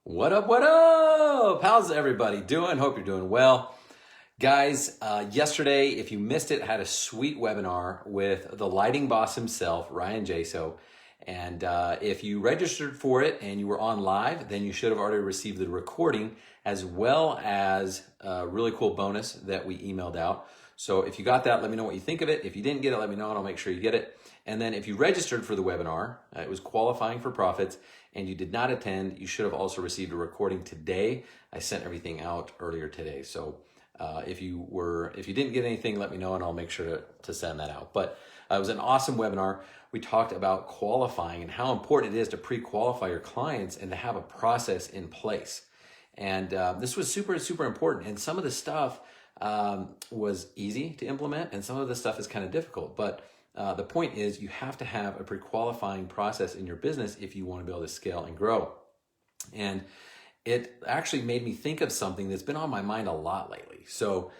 What up, what up? How's everybody doing? Hope you're doing well. Guys, yesterday, if you missed it, I had a sweet webinar with the lighting boss himself, Ryan Jaso. And if you registered for it and you were on live, then you should have already received the recording as well as a really cool bonus that we emailed out. So if you got that, let me know what you think of it. If you didn't get it, let me know and I'll make sure you get it. And then if you registered for the webinar, it was qualifying for profits, and you did not attend, you should have also received a recording today. I sent everything out earlier today. So if you didn't get anything, let me know and I'll make sure to send that out. But it was an awesome webinar. We talked about qualifying and how important it is to pre-qualify your clients and to have a process in place. And this was super, super important. And some of the stuff was easy to implement and some of the stuff is kind of difficult. But the point is you have to have a pre-qualifying process in your business if you want to be able to scale and grow. And it actually made me think of something that's been on my mind a lot lately. So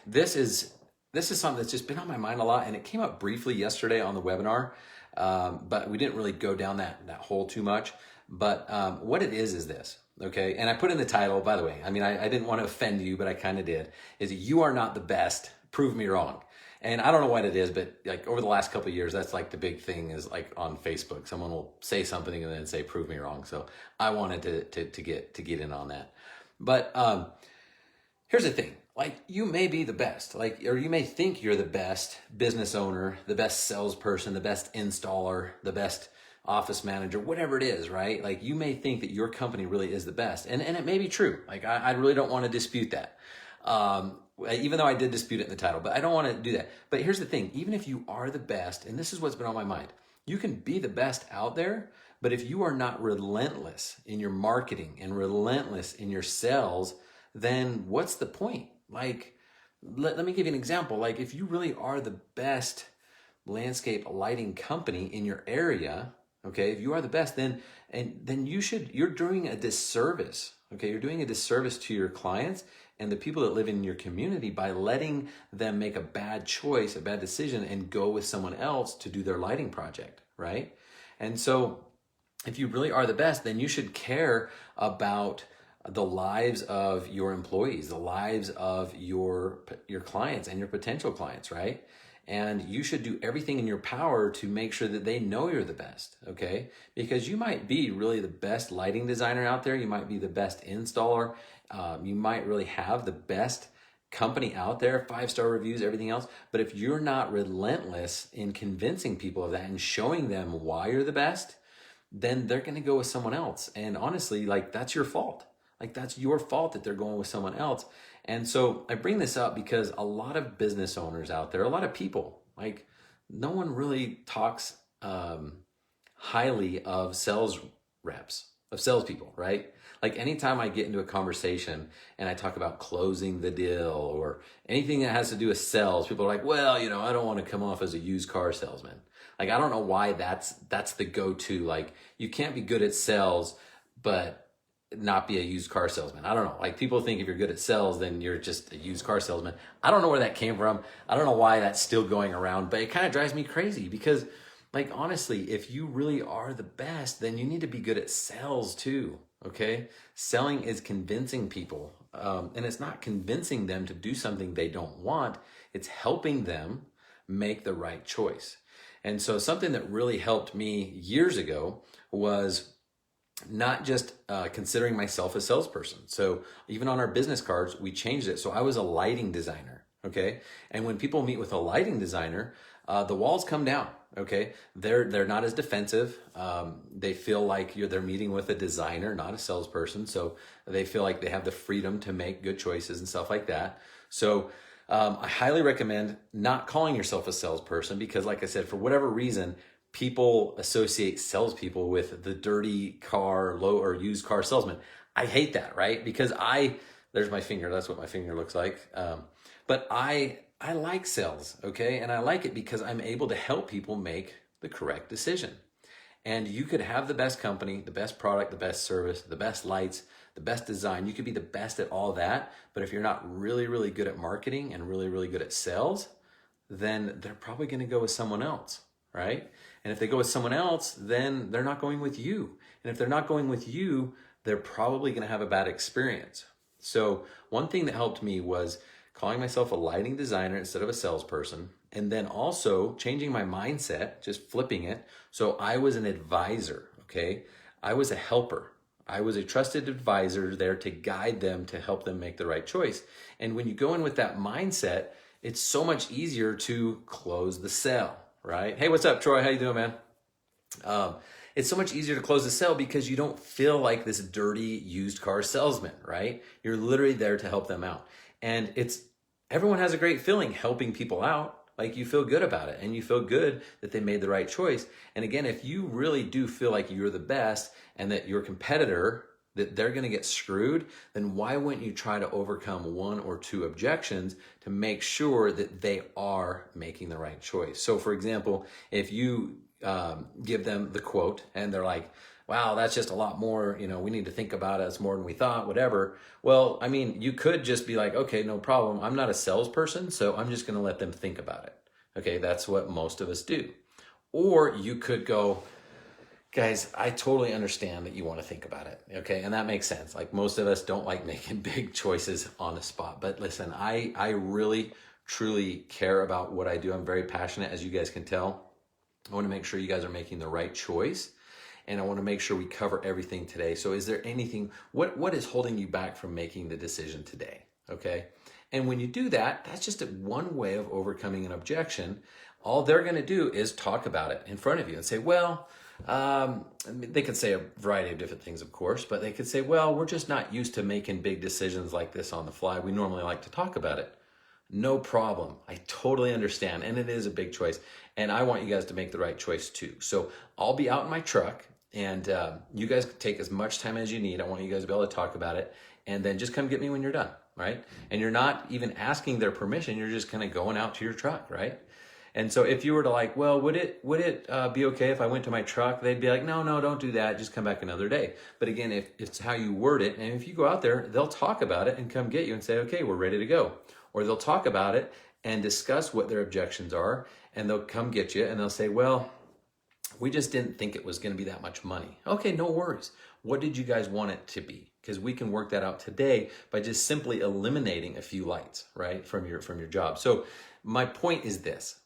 this is something that's just been on my mind a lot, and it came up briefly yesterday on the webinar, but we didn't really go down that hole too much. But what it is this, okay? And I put in the title, by the way, I mean, I didn't want to offend you, but I kind of did, is you are not the best, prove me wrong. And I don't know what it is, but like over the last couple of years, that's like the big thing is like on Facebook, someone will say something and then say, prove me wrong. So I wanted to get in on that. But here's the thing, like you may be the best, like, or you may think you're the best business owner, the best salesperson, the best installer, the best office manager, whatever it is, right? Like you may think that your company really is the best. And it may be true. Like I really don't want to dispute that. Even though I did dispute it in the title, but I don't want to do that. But here's the thing, even if you are the best, and this is what's been on my mind, you can be the best out there, but if you are not relentless in your marketing and relentless in your sales, then what's the point? Like, let me give you an example. Like if you really are the best landscape lighting company in your area, okay, if you are the best, then you're doing a disservice. Okay, you're doing a disservice to your clients and the people that live in your community by letting them make a bad choice, a bad decision, and go with someone else to do their lighting project, right? And so if you really are the best, then you should care about the lives of your employees, the lives of your clients and your potential clients, right? And you should do everything in your power to make sure that they know you're the best, okay? Because you might be really the best lighting designer out there. You might be the best installer. You might really have the best company out there, 5-star reviews, everything else. But if you're not relentless in convincing people of that and showing them why you're the best, then they're going to go with someone else. And honestly, like that's your fault. Like that's your fault that they're going with someone else. And so I bring this up because a lot of business owners out there, a lot of people, like no one really talks highly of sales reps, of salespeople, right? Like anytime I get into a conversation and I talk about closing the deal or anything that has to do with sales, people are like, well, you know, I don't want to come off as a used car salesman. Like, I don't know why that's the go-to. Like you can't be good at sales, but not be a used car salesman. I don't know. Like people think if you're good at sales, then you're just a used car salesman. I don't know where that came from. I don't know why that's still going around, but it kind of drives me crazy because like, honestly, if you really are the best, then you need to be good at sales too. Okay. Selling is convincing people. And it's not convincing them to do something they don't want. It's helping them make the right choice. And so something that really helped me years ago was not just considering myself a salesperson. So even on our business cards, we changed it. So I was a lighting designer, okay? And when people meet with a lighting designer, the walls come down, okay? They're not as defensive. They feel like they're meeting with a designer, not a salesperson. So they feel like they have the freedom to make good choices and stuff like that. So I highly recommend not calling yourself a salesperson because like I said, for whatever reason, people associate salespeople with the dirty car, low or used car salesman. I hate that, right? Because there's my finger. That's what my finger looks like. But I like sales, okay? And I like it because I'm able to help people make the correct decision. And you could have the best company, the best product, the best service, the best lights, the best design. You could be the best at all that. But if you're not really, really good at marketing and really, really good at sales, then they're probably going to go with someone else, right? And if they go with someone else, then they're not going with you. And if they're not going with you, they're probably going to have a bad experience. So one thing that helped me was calling myself a lighting designer instead of a salesperson, and then also changing my mindset, just flipping it. So I was an advisor, okay? I was a helper. I was a trusted advisor there to guide them, to help them make the right choice. And when you go in with that mindset, it's so much easier to close the sale, right? Hey, what's up, Troy? How you doing, man? It's so much easier to close the sale because you don't feel like this dirty used car salesman, right? You're literally there to help them out. And everyone has a great feeling helping people out. Like, you feel good about it and you feel good that they made the right choice. And again, if you really do feel like you're the best and that your competitor, that they're going to get screwed, then why wouldn't you try to overcome one or two objections to make sure that they are making the right choice? So for example, if you give them the quote and they're like, wow, that's just a lot more, we need to think about it. It's more than we thought, whatever. Well, I mean, you could just be like, okay, no problem. I'm not a salesperson, so I'm just going to let them think about it. Okay, that's what most of us do. Or you could go, guys, I totally understand that you want to think about it. Okay, and that makes sense. Like, most of us don't like making big choices on the spot. But listen, I really, truly care about what I do. I'm very passionate, as you guys can tell. I want to make sure you guys are making the right choice. And I want to make sure we cover everything today. So is there anything, what is holding you back from making the decision today? Okay. And when you do that, that's just one way of overcoming an objection. All they're going to do is talk about it in front of you and say, well, they could say a variety of different things, of course, but they could say, well, we're just not used to making big decisions like this on the fly. We normally like to talk about it. No problem. I totally understand. And it is a big choice. And I want you guys to make the right choice too. So I'll be out in my truck and you guys can take as much time as you need. I want you guys to be able to talk about it. And then just come get me when you're done, right? And you're not even asking their permission. You're just kind of going out to your truck, right? And so if you were to like, well, would it be okay if I went to my truck? They'd be like, no, don't do that. Just come back another day. But again, if it's how you word it, and if you go out there, they'll talk about it and come get you and say, okay, we're ready to go. Or they'll talk about it and discuss what their objections are, and they'll come get you and they'll say, well, we just didn't think it was going to be that much money. Okay, no worries. What did you guys want it to be? Because we can work that out today by just simply eliminating a few lights, right, from your job. So my point is this.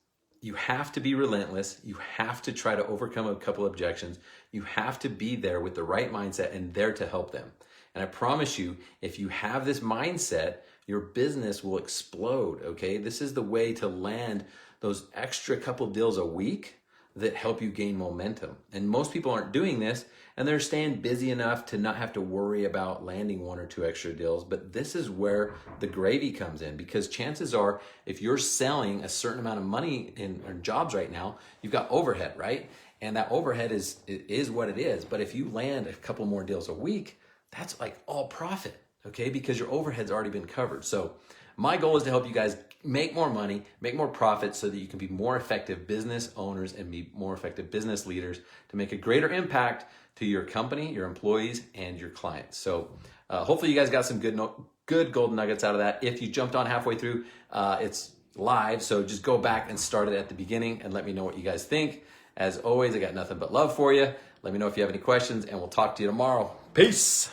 You have to be relentless. You have to try to overcome a couple objections. You have to be there with the right mindset and there to help them. And I promise you, if you have this mindset, your business will explode, okay? This is the way to land those extra couple deals a week that help you gain momentum. And most people aren't doing this, and they're staying busy enough to not have to worry about landing one or two extra deals. But this is where the gravy comes in, because chances are, if you're selling a certain amount of money in jobs right now, you've got overhead, right? And that overhead is what it is. But if you land a couple more deals a week, that's like all profit, okay? Because your overhead's already been covered. So my goal is to help you guys make more money, make more profit so that you can be more effective business owners and be more effective business leaders to make a greater impact to your company, your employees, and your clients. So hopefully you guys got some good golden nuggets out of that. If you jumped on halfway through, it's live. So just go back and start it at the beginning and let me know what you guys think. As always, I got nothing but love for you. Let me know if you have any questions, and we'll talk to you tomorrow. Peace.